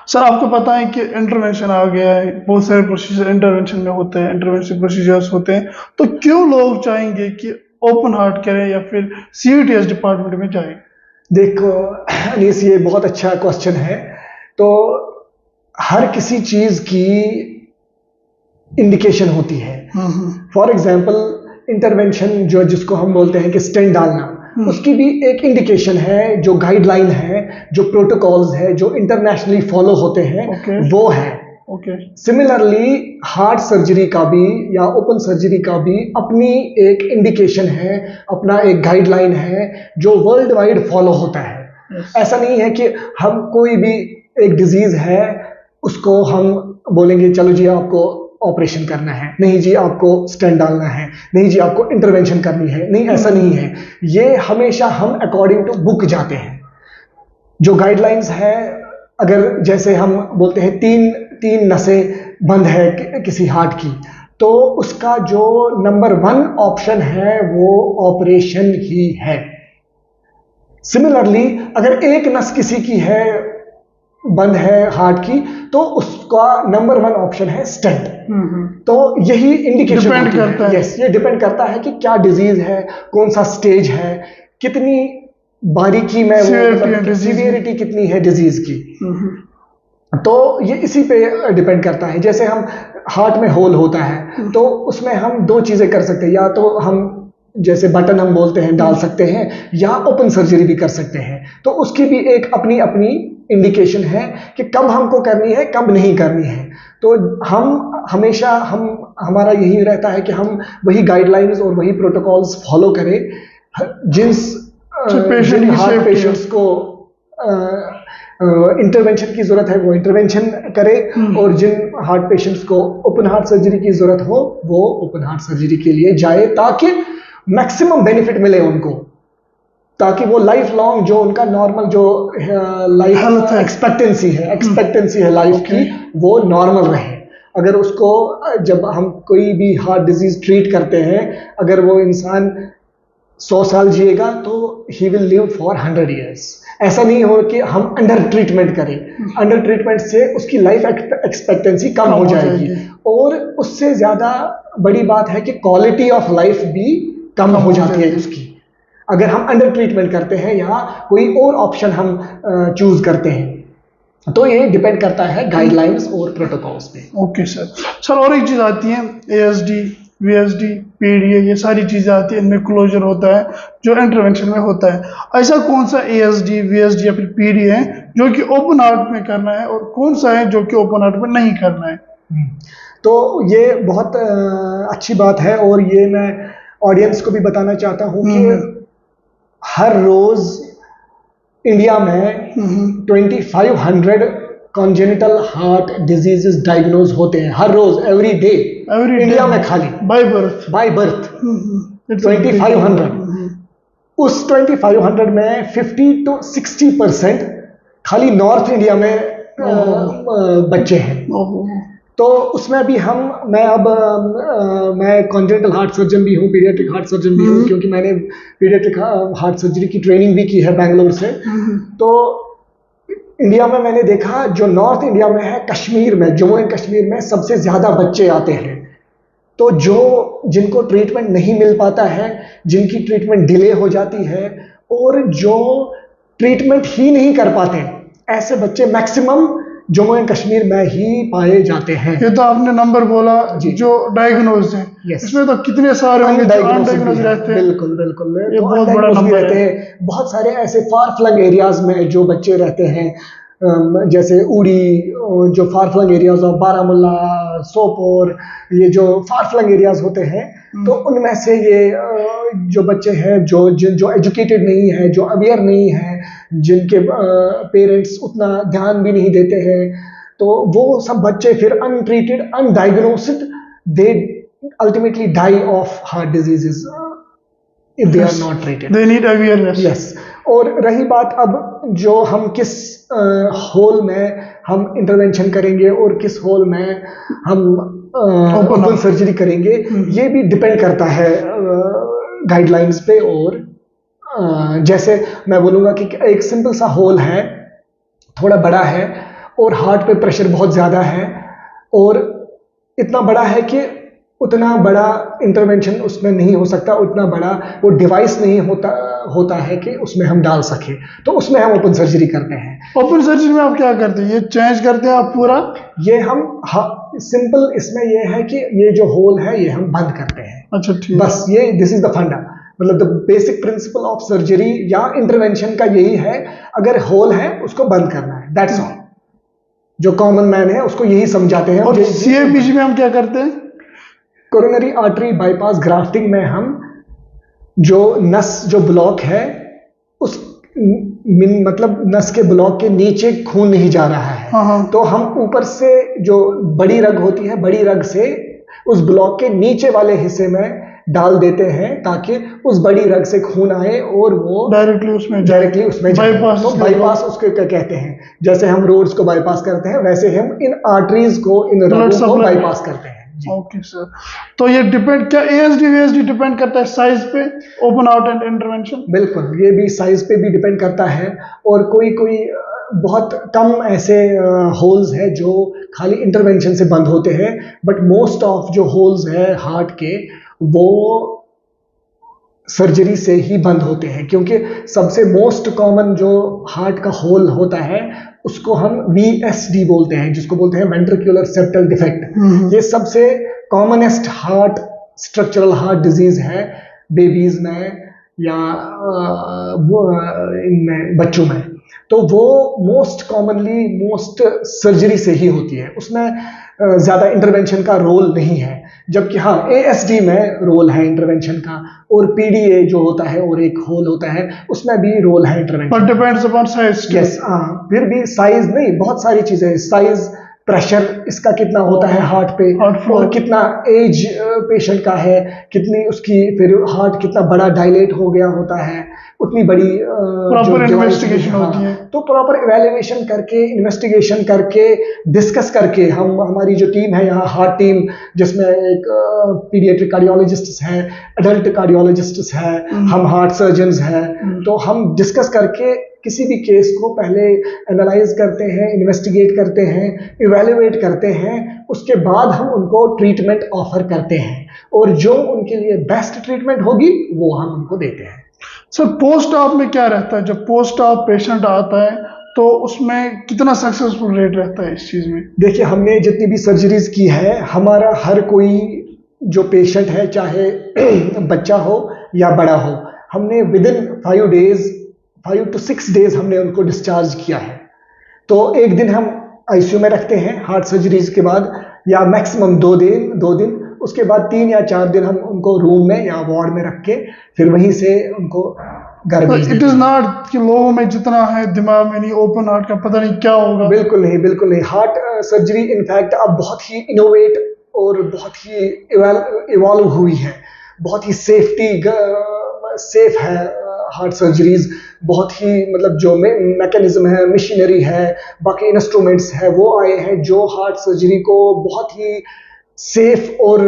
Sir, आपको पता है कि इंटरवेंशन आ गया है, बहुत सारे प्रोसीजर इंटरवेंशन में होते हैं, इंटरवेंशन प्रोसीजर्स होते हैं, तो क्यों लोग चाहेंगे कि ओपन हार्ट करें या फिर CVTS डिपार्टमेंट में जाएं? देखो अनीस, ये बहुत अच्छा क्वेश्चन है। तो हर किसी चीज की इंडिकेशन होती है। फॉर एग्जाम्पल इंटरवेंशन जो जिसको हम बोलते हैं कि स्टेंट डालना, उसकी भी एक इंडिकेशन है, जो गाइडलाइन है, जो प्रोटोकॉल्स है, जो इंटरनेशनली फॉलो होते हैं, वो है। सिमिलरली हार्ट सर्जरी का भी या ओपन सर्जरी का भी अपनी एक इंडिकेशन है, अपना एक गाइडलाइन है जो वर्ल्ड वाइड फॉलो होता है। ऐसा नहीं है कि हम कोई भी एक डिजीज है उसको हम बोलेंगे चलो जी आपको ऑपरेशन करना है, नहीं जी आपको स्टेंट डालना है, नहीं जी आपको इंटरवेंशन करनी है, नहीं, ऐसा नहीं है। ये हमेशा हम अकॉर्डिंग टू बुक जाते हैं। जो गाइडलाइंस है, अगर जैसे हम बोलते हैं तीन नसें बंद है किसी हार्ट की, तो उसका जो नंबर 1 ऑप्शन है वो ऑपरेशन ही है। सिमिलरली अगर एक नस किसी की है बंद है हार्ट की, तो उसका नंबर 1 ऑप्शन है स्टेंट। तो यही इंडिकेशन करता है। यस, ये डिपेंड करता है कि क्या डिजीज है, कौन सा स्टेज है, कितनी बारीकी में सीवियरिटी कितनी है डिजीज की। तो ये इसी पे डिपेंड करता है। जैसे हम हार्ट में होल होता है तो उसमें हम 2 चीजें कर सकते हैं, या तो हम जैसे बटन हम बोलते हैं डाल सकते हैं, या ओपन सर्जरी भी कर सकते हैं। तो उसकी भी एक अपनी अपनी इंडिकेशन है कि कब हमको करनी है, कब नहीं करनी है। तो हम हमेशा हमारा यही रहता है कि हम वही गाइडलाइंस और वही प्रोटोकॉल्स फॉलो करें। जिन हार्ट पेशेंट्स को इंटरवेंशन की जरूरत है वो इंटरवेंशन करे, और जिन हार्ट पेशेंट्स को ओपन हार्ट सर्जरी की जरूरत हो वो ओपन हार्ट सर्जरी के लिए जाए, ताकि मैक्सिमम बेनिफिट मिले उनको, ताकि वो लाइफ लॉन्ग जो उनका नॉर्मल जो लाइफ एक्सपेक्टेंसी है लाइफ की, वो नॉर्मल रहे। अगर उसको जब हम कोई भी हार्ट डिजीज ट्रीट करते हैं, अगर वो इंसान 100 साल जिएगा तो he will live for 100 years. ऐसा नहीं हो कि हम अंडर ट्रीटमेंट करें। अंडर ट्रीटमेंट से उसकी लाइफ एक्सपेक्टेंसी कम हो जाएगी, और उससे ज्यादा बड़ी बात है कि क्वालिटी ऑफ लाइफ भी कम हो जाती है उसकी, अगर हम अंडर ट्रीटमेंट करते हैं या कोई और ऑप्शन हम चूज करते हैं। तो ये डिपेंड करता है गाइडलाइंस और प्रोटोकॉल्स पे। ओके सर, और एक चीज आती है ASD, VSD, PDA, ये सारी चीजें आती है, इनमें क्लोजर होता है जो इंटरवेंशन में होता है। ऐसा कौन सा ASD, VSD या फिर PDA है जो कि ओपन हार्ट में करना है, और कौन सा है जो कि ओपन हार्ट में नहीं करना है? तो ये बहुत अच्छी बात है, और ये मैं ऑडियंस को भी बताना चाहता हूँ कि हर रोज इंडिया में 2500 कॉन्जेनिटल हार्ट डिजीजेस डायग्नोज होते हैं हर रोज, एवरी डे इंडिया में, खाली बाय बर्थ 2500। उस 2500 में 50 to 60% खाली नॉर्थ इंडिया में बच्चे हैं। तो उसमें भी मैं कॉन्जेनिटल हार्ट सर्जन भी हूँ, पीडियाट्रिक हार्ट सर्जन भी हूँ, क्योंकि मैंने पीडियाट्रिक हार्ट सर्जरी की ट्रेनिंग भी की है बैंगलोर से। तो इंडिया में मैंने देखा जो नॉर्थ इंडिया में है, कश्मीर में, जम्मू एंड कश्मीर में सबसे ज्यादा बच्चे आते हैं। तो जिनको ट्रीटमेंट नहीं मिल पाता है, जिनकी ट्रीटमेंट डिले हो जाती है, और जो ट्रीटमेंट ही नहीं कर पाते, ऐसे बच्चे मैक्सिमम जम्मू एंड कश्मीर में ही पाए जाते हैं। ये तो आपने नंबर बोला जो डायग्नोज है, इसमें तो कितने सारे अनडायग्नोज रहते हैं। बिल्कुल ये बहुत बड़ा नंबर रहते हैं। बहुत सारे ऐसे फार फ्लंग एरियाज में जो बच्चे रहते हैं, जैसे उड़ी, जो far flung areas of Baramulla, Sopore, ये जो फार फ्लंग एरियाज होते हैं, तो उनमें से ये जो बच्चे हैं जो एजुकेटेड नहीं है, जो अवेयर नहीं है, जिनके पेरेंट्स उतना ध्यान भी नहीं देते हैं, तो वो सब बच्चे फिर untreated, undiagnosed, they ultimately die of heart diseases if they are not treated. They need awareness. Yes. और रही बात अब जो हम किस होल में हम इंटरवेंशन करेंगे और किस होल में हम ओपन सर्जरी करेंगे, ये भी डिपेंड करता है गाइडलाइंस पे। और जैसे मैं बोलूँगा कि एक सिंपल सा होल है, थोड़ा बड़ा है, और हार्ट पे प्रेशर बहुत ज़्यादा है, और इतना बड़ा है कि उतना बड़ा इंटरवेंशन उसमें नहीं हो सकता, उतना बड़ा वो डिवाइस नहीं होता है कि उसमें हम डाल सके, तो उसमें हम ओपन सर्जरी करते हैं। ओपन सर्जरी में आप क्या करते हैं? ये चेंज करते हैं आप पूरा? ये हम सिंपल इसमें ये है कि ये जो होल है ये हम बंद करते हैं। अच्छा ठीक। बस ये दिस इज द फंडा, मतलब the basic principle of surgery या इंटरवेंशन का यही है, अगर होल है उसको बंद करना है, दैट्स ऑल। जो कॉमन मैन है उसको यही समझाते हैं। और सीएबीजी में हम क्या करते हैं? कोरोनरी आर्टरी बाईपास ग्राफ्टिंग में हम जो नस जो ब्लॉक है उस मतलब नस के ब्लॉक के नीचे खून नहीं जा रहा है, हाँ। तो हम ऊपर से जो बड़ी रग होती है, बड़ी रग से उस ब्लॉक के नीचे वाले हिस्से में डाल देते हैं ताकि उस बड़ी रग से खून आए और वो डायरेक्टली उसमें बाईपास। तो बाईपास उसके क्या कहते हैं, जैसे हम रोड्स को बाईपास करते हैं वैसे हम इन आर्टरीज को, इन रगों को बाईपास करते हैं। ओके सर, तो ये डिपेंड, क्या एएसडी डिपेंड करता है साइज पे, ओपन आउट एंड इंटरवेंशन? बिल्कुल, ये भी साइज पे भी डिपेंड करता है, और कोई बहुत कम ऐसे होल्स है जो खाली इंटरवेंशन से बंद होते हैं, बट मोस्ट ऑफ जो होल्स है हार्ट के वो सर्जरी से ही बंद होते हैं, क्योंकि सबसे मोस्ट कॉमन जो हार्ट का होल होता है उसको हम VSD बोलते हैं, जिसको बोलते हैं वेंट्रिकुलर सेप्टल डिफेक्ट। ये सबसे commonest heart structural heart disease है बेबीज में या इनमें बच्चों में, तो वो मोस्ट कॉमनली मोस्ट सर्जरी से ही होती है, उसमें ज़्यादा इंटरवेंशन का रोल नहीं है। जबकि हाँ, ASD में रोल है इंटरवेंशन का, और PDA जो होता है और एक होल होता है उसमें भी रोल है intervention. But depends upon size. Yes, हाँ, फिर भी साइज नहीं, बहुत सारी चीजें, साइज, प्रेशर इसका कितना होता है हार्ट पे, और कितना एज पेशेंट का है, कितनी उसकी फिर हार्ट कितना बड़ा डायलेट हो गया होता है, उतनी बड़ी प्रॉपर इन्वेस्टिगेशन होती है। तो प्रॉपर इवैल्यूएशन करके, इन्वेस्टिगेशन करके, डिस्कस करके, हम हमारी जो टीम है यहाँ हार्ट टीम, जिसमें एक पीडियाट्रिक कार्डियोलॉजिस्ट है, एडल्ट कार्डियोलॉजिस्ट है, हम हार्ट सर्जन्स हैं, तो हम डिस्कस करके किसी भी केस को पहले एनालाइज करते हैं, इन्वेस्टिगेट करते हैं, इवैल्यूएट करते हैं, उसके बाद हम उनको ट्रीटमेंट ऑफर करते हैं, और जो उनके लिए बेस्ट ट्रीटमेंट होगी वो हम उनको देते हैं। सर, पोस्ट ऑप में क्या रहता है? जब पोस्ट ऑप पेशेंट आता है तो उसमें कितना सक्सेसफुल रेट रहता है इस चीज में? देखिए, हमने जितनी भी सर्जरीज की है, हमारा हर कोई जो पेशेंट है, चाहे बच्चा हो या बड़ा हो, हमने विदिन 5 to 6 डेज हमने उनको डिस्चार्ज किया है। तो एक दिन हम ICU में रखते हैं हार्ट सर्जरीज के बाद, या मैक्सिमम 2 दिन, उसके बाद 3 या 4 दिन हम उनको रूम में या वार्ड में रख के फिर वहीं से उनको घर भेज देते हैं। इट इज नॉट कि लोगों में जितना है दिमाग में नहीं, ओपन हार्ट का पता नहीं क्या होगा। बिल्कुल नहीं, बिल्कुल नहीं। हार्ट सर्जरी इनफैक्ट अब बहुत ही इनोवेट और बहुत ही इवॉल्व हुई है, बहुत ही सेफ है हार्ट सर्जरीज, बहुत ही मतलब जो मैकेनिज्म है, मशीनरी है, बाकी इंस्ट्रूमेंट्स है, वो आए हैं जो हार्ट सर्जरी को बहुत ही सेफ और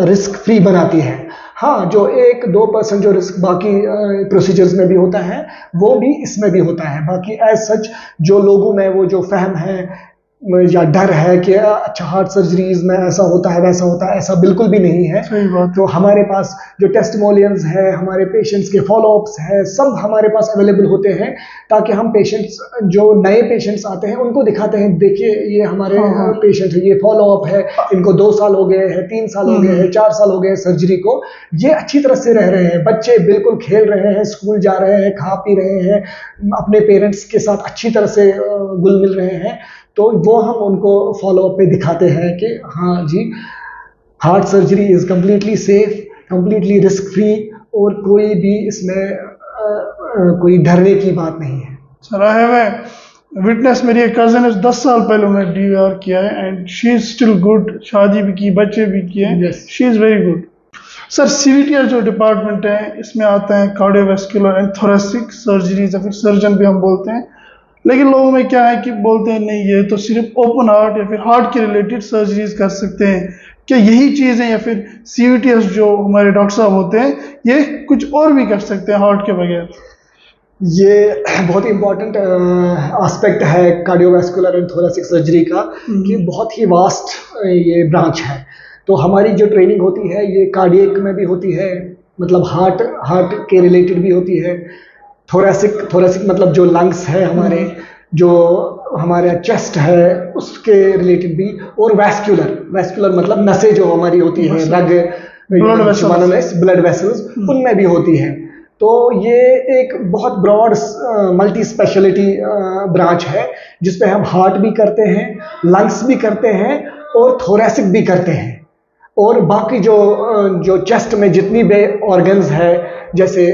रिस्क फ्री बनाती है। हाँ, जो 1-2% जो रिस्क बाकी प्रोसीजर्स में भी होता है वो भी इसमें भी होता है, बाकी एज सच जो लोगों में वो जो फहम है या डर है कि अच्छा हार्ट सर्जरीज में ऐसा होता है वैसा होता है, ऐसा बिल्कुल भी नहीं है। सही बात। तो हमारे पास जो टेस्टिमोनियल्स है, हमारे पेशेंट्स के फॉलोअप्स है, सब हमारे पास अवेलेबल होते हैं, ताकि हम पेशेंट्स जो नए पेशेंट्स आते हैं उनको दिखाते हैं, देखिए ये हमारे पेशेंट है, ये फॉलोअप है, इनको 2 साल हो गए हैं, 3 साल हो गए हैं, 4 साल हो गए हैं सर्जरी को, ये अच्छी तरह से रह रहे हैं, बच्चे बिल्कुल खेल रहे हैं, स्कूल जा रहे हैं, खा पी रहे हैं, अपने पेरेंट्स के साथ अच्छी तरह से घुल मिल रहे हैं। तो वो हम उनको फॉलोअप में दिखाते हैं कि हाँ जी, heart surgery is completely safe, completely risk free, और कोई भी इसमें कोई डरने की बात नहीं है। सर, आई हैव विटनेस, मेरी एक कजन है, 10 साल पहले उन्होंने DVR किया है and she is still good, शादी भी की, बच्चे भी किए, she is very good. Sir, CVTR जो डिपार्टमेंट है इसमें आता है कार्डियोवैस्कुलर एंड थोरेसिक सर्जरीज, या फिर सर्जन भी हम बोलते हैं, लेकिन लोगों में क्या है कि बोलते हैं नहीं ये तो सिर्फ ओपन हार्ट या फिर हार्ट के रिलेटेड सर्जरीज कर सकते हैं। क्या यही चीज़ है, या फिर CVTS जो हमारे डॉक्टर साहब होते हैं ये कुछ और भी कर सकते हैं हार्ट के बगैर? ये बहुत इंपॉर्टेंट एस्पेक्ट है कार्डियोवैस्कुलर एंड थोरेसिक सर्जरी का, कि बहुत ही वास्ट ये ब्रांच है। तो हमारी जो ट्रेनिंग होती है ये कार्डियक में भी होती है, मतलब हार्ट के रिलेटेड भी होती है, थोरेसिक मतलब जो लंग्स है हमारे, जो हमारा चेस्ट है उसके रिलेटेड भी, और वैस्कुलर मतलब नसें जो हमारी होती हैं, रग, ब्लड वेसल्स, उनमें भी होती है। तो ये एक बहुत ब्रॉड मल्टी स्पेशलिटी ब्रांच है जिसपे हम हार्ट भी करते हैं, लंग्स भी करते हैं और थोरेसिक भी करते हैं, और बाकी जो चेस्ट में जितनी भी ऑर्गन्स है, जैसे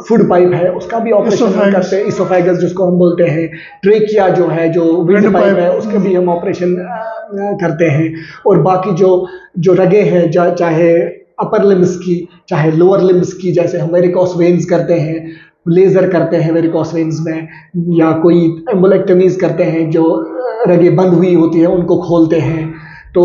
फूड पाइप है उसका भी ऑपरेशन करते हैं, इसोफेगस जिसको हम बोलते हैं, ट्रेकिया जो है, जो विंड पाइप है, उसके भी हम ऑपरेशन करते हैं, और बाकी जो रगे हैं, चाहे अपर लिम्स की चाहे लोअर लिम्स की, जैसे हम वेरिकोस वेन्स करते हैं, लेजर करते हैं वेरिकोस वेन्स में, या कोई एम्बोलेक्टमीज करते हैं, जो रगे बंद हुई होती है उनको खोलते हैं, तो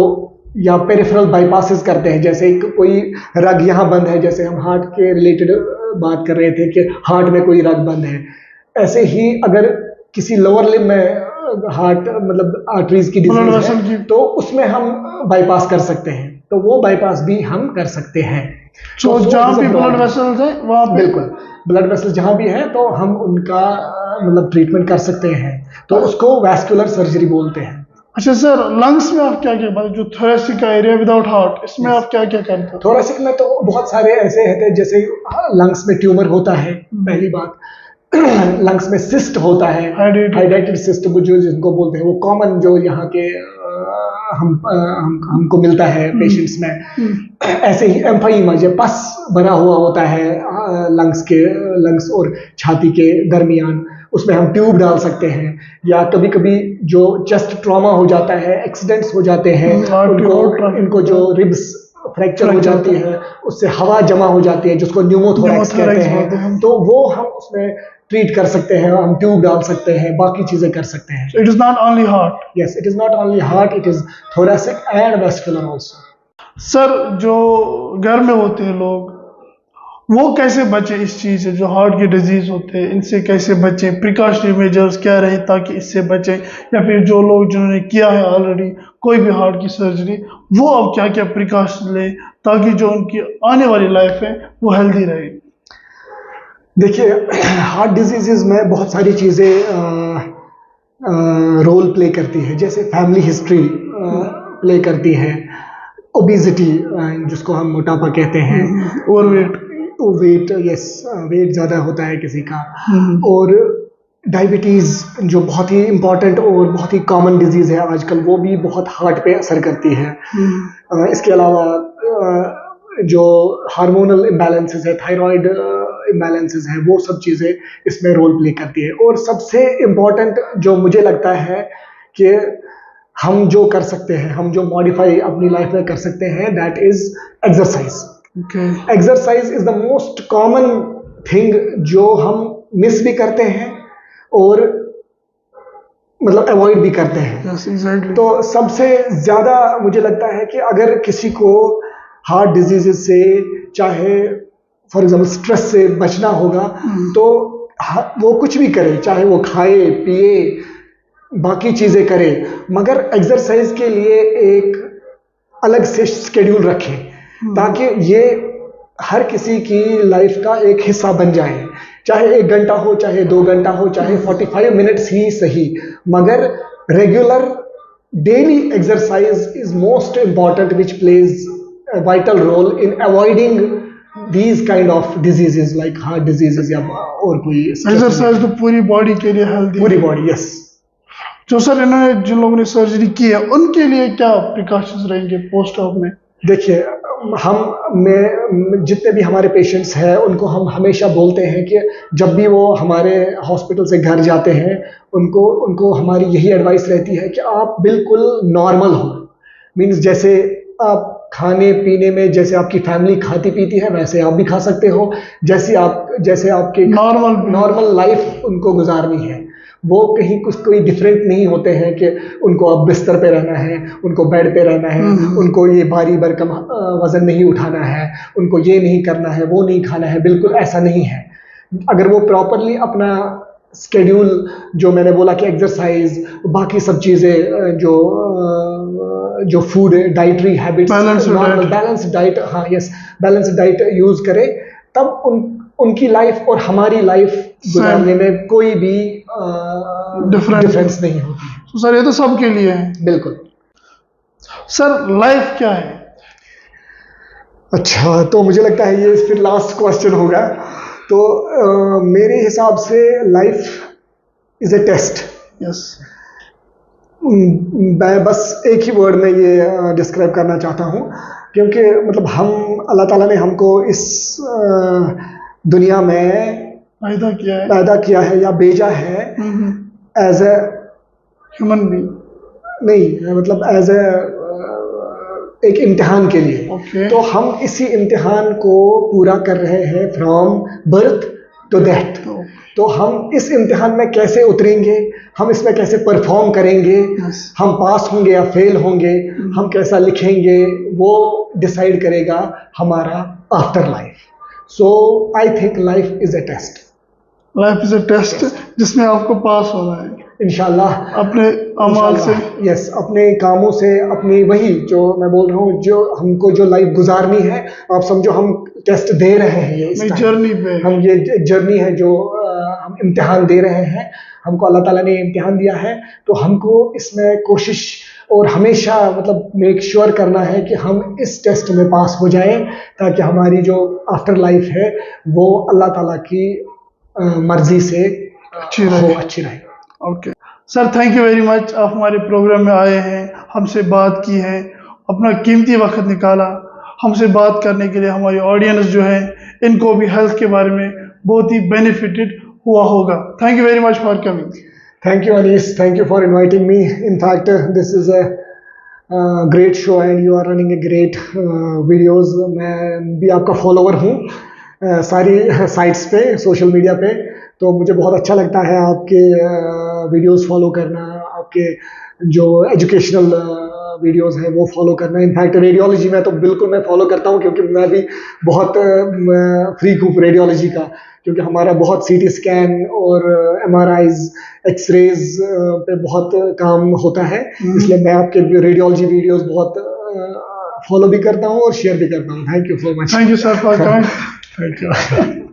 या पेरिफेरल बाईपासेस करते हैं, जैसे कोई रग यहाँ बंद है, जैसे हम हार्ट के रिलेटेड बात कर रहे थे कि हार्ट में कोई रग बंद है, ऐसे ही अगर किसी लोअर लिम्ब में हार्ट मतलब आर्टरीज की डिजीज है तो उसमें हम बाईपास कर सकते हैं, तो वो बाईपास भी हम कर सकते हैं। तो जहाँ भी ब्लड वेसल्स है वहाँ पे, बिल्कुल ब्लड वेसल्स जहाँ भी है तो हम उनका मतलब ट्रीटमेंट कर सकते हैं, तो उसको वैस्कुलर सर्जरी बोलते हैं। अच्छा सर, लंग्स में आप क्या मतलब जो थोरेसिक का एरिया विदाउट हार्ट, इसमें आप क्या करते हैं? थोरेसिक में तो बहुत सारे ऐसे हैं, जैसे लंग्स में ट्यूमर होता है, पहली बात, लंग्स में सिस्ट होता है, हाइड्रेटेड सिस्ट जो जिनको बोलते हैं, वो कॉमन जो यहाँ के हमको मिलता है पेशेंट्स में। ऐसे ही एम्फाइमा जो पस भरा हुआ होता है लंग्स और छाती के दरमियान, उसमें हम ट्यूब डाल सकते हैं, या कभी कभी जो चेस्ट ट्रॉमा हो जाता है, एक्सीडेंट्स हो जाते हैं, इनको जो रिब्स फ्रैक्चर हो जाती है, उससे हवा जमा हो जाती है जिसको न्यूमोथोरैक्स कहते हैं, तो वो हम उसमें ट्रीट कर सकते हैं, हम ट्यूब डाल सकते हैं, बाकी चीजें कर सकते हैं। So it is not only heart. Yes, it is not only heart, it is thoracic and vascular also. Sir, जो घर में होते हैं लोग, वो कैसे बचे इस चीज से, जो हार्ट की डिजीज होते हैं, इनसे कैसे बचे, प्रिकॉशनरी मेजर्स क्या रहे ताकि इससे बचें, या फिर जो लोग जिन्होंने किया है ऑलरेडी कोई भी हार्ट की सर्जरी, वो अब क्या क्या प्रिकॉशन लें ताकि जो उनकी आने वाली लाइफ है वो हेल्दी रहे? देखिए, हार्ट डिजीजेज में बहुत सारी चीज़ें रोल प्ले करती है, जैसे फैमिली हिस्ट्री प्ले करती है, ओबेसिटी जिसको हम मोटापा कहते हैं, और वेट वेट ज़्यादा होता है किसी का, और डायबिटीज़ जो बहुत ही इम्पॉर्टेंट और बहुत ही कॉमन डिजीज़ है आजकल, वो भी बहुत हार्ट पे असर करती है। इसके अलावा जो हार्मोनल इम्बैलेंसेस है, थायराइड इम्बैलेंसेस हैं, वो सब चीज़ें इसमें रोल प्ले करती है। और सबसे इम्पॉर्टेंट जो मुझे लगता है कि हम जो कर सकते हैं, हम जो मॉडिफाई अपनी लाइफ में कर सकते हैं, that is exercise. Exercise is the most common thing जो हम मिस भी करते हैं और मतलब अवॉइड भी करते हैं। Yes, exactly. तो सबसे ज़्यादा मुझे लगता है कि अगर किसी को हार्ट डिजीजेज से, चाहे फॉर एग्जाम्पल स्ट्रेस से बचना होगा, तो वो कुछ भी करे, चाहे वो खाए पिए बाकी चीज़ें करे, मगर एक्सरसाइज के लिए एक अलग से शेड्यूल रखें, ताकि ये हर किसी की लाइफ का एक हिस्सा बन जाए, चाहे 1 घंटा हो, चाहे 2 घंटा हो, चाहे 45 मिनट्स ही सही, मगर regular daily exercise is most important which pledge a vital role in avoiding these kind of diseases like heart diseases या और कोई। एक्सरसाइज तो पूरी बॉडी के लिए हेल्दी, पूरी बॉडी, यस। जो सर इन्होंने जिन लोगों ने सर्जरी की है उनके लिए क्या प्रिकॉशंस रहेंगे पोस्ट ऑप में? देखिए, जितने भी हमारे पेशेंट्स हैं उनको हम हमेशा बोलते हैं कि जब भी वो हमारे हॉस्पिटल से घर जाते हैं, उनको हमारी यही एडवाइस रहती है कि आप बिल्कुल नॉर्मल हो, मीन्स जैसे आप खाने पीने में जैसे आपकी फैमिली खाती पीती है वैसे आप भी खा सकते हो, जैसे आपके नॉर्मल लाइफ उनको गुजारनी है। वो कहीं कोई डिफरेंट नहीं होते हैं कि उनको अब बिस्तर पे रहना है, उनको बेड पे रहना है, उनको ये भारी भरकम वजन नहीं उठाना है, उनको ये नहीं करना है, वो नहीं खाना है, बिल्कुल ऐसा नहीं है। अगर वो प्रॉपरली अपना स्केड्यूल जो मैंने बोला कि एक्सरसाइज, बाकी सब चीज़ें जो food dietary habits, normal balance diet, हाँ यस, बैलेंस डाइट यूज़ करें, तब उनकी लाइफ और हमारी लाइफ गुजारने में कोई भी डिफरेंस नहीं होती है। तो सर ये तो सबके लिए है। बिल्कुल सर लाइफ क्या है? अच्छा, तो मुझे लगता है ये फिर लास्ट क्वेश्चन होगा। तो मेरे हिसाब से life is a test. Yes, मैं बस एक ही वर्ड में ये डिस्क्राइब करना चाहता हूँ, क्योंकि मतलब अल्लाह ताला ने हमको इस दुनिया में पैदा किया है या भेजा है एज ए ह्यूमन बीइंग, नहीं मतलब एज ए एक इम्तिहान के लिए। Okay. तो हम इसी इम्तिहान को पूरा कर रहे हैं फ्रॉम बर्थ टू डेथ। तो हम इस इम्तिहान में कैसे उतरेंगे, हम इसमें कैसे परफॉर्म करेंगे, हम पास होंगे या फेल होंगे, हम कैसा लिखेंगे, वो डिसाइड करेगा हमारा afterlife. So I think life is a test. Life is a test जिसमें आपको पास होना है इंशाल्लाह, अपने अमाल से। यस, अपने कामों से, अपनी वही जो मैं बोल रहा हूँ, जो हमको जो लाइफ गुजारनी है, आप समझो हम टेस्ट दे रहे हैं, ये इस जर्नी पे हम, ये जर्नी है जो हम इम्तिहान दे रहे हैं, हमको अल्लाह ताला ने इम्तिहान दिया है। तो हमको इसमें कोशिश और हमेशा मतलब मेक श्योर करना है कि हम इस टेस्ट में पास हो जाएं, ताकि हमारी जो आफ्टर लाइफ है वो अल्लाह ताला की मर्जी से अच्छी रहे। Okay sir, thank you very much. आप हमारे प्रोग्राम में आए हैं, हमसे बात की है, अपना कीमती वक्त निकाला हमसे बात करने के लिए। हमारी ऑडियंस जो है इनको भी हेल्थ के बारे में बहुत ही बेनिफिटेड हुआ होगा। Thank you very much for coming. Thank you Anees, thank you for inviting me. In fact this is a great show and you are running a great videos. मैं भी आपका फॉलोवर हूँ सारी साइट्स पे, सोशल मीडिया पे। तो मुझे बहुत अच्छा लगता है आपके वीडियोस फॉलो करना, आपके जो एजुकेशनल वीडियोस हैं वो फॉलो करना। इनफैक्ट रेडियोलॉजी में तो बिल्कुल मैं फॉलो करता हूँ, क्योंकि मैं भी बहुत फ्रीक हूँ रेडियोलॉजी का, क्योंकि हमारा बहुत सीटी स्कैन और एमआरआईज, एक्सरेज पे बहुत काम होता है। इसलिए मैं आपके रेडियोलॉजी वीडियोस बहुत फॉलो भी करता हूँ और शेयर भी करता हूँ। Thank you so much. Thank you sir for coming. Thank you.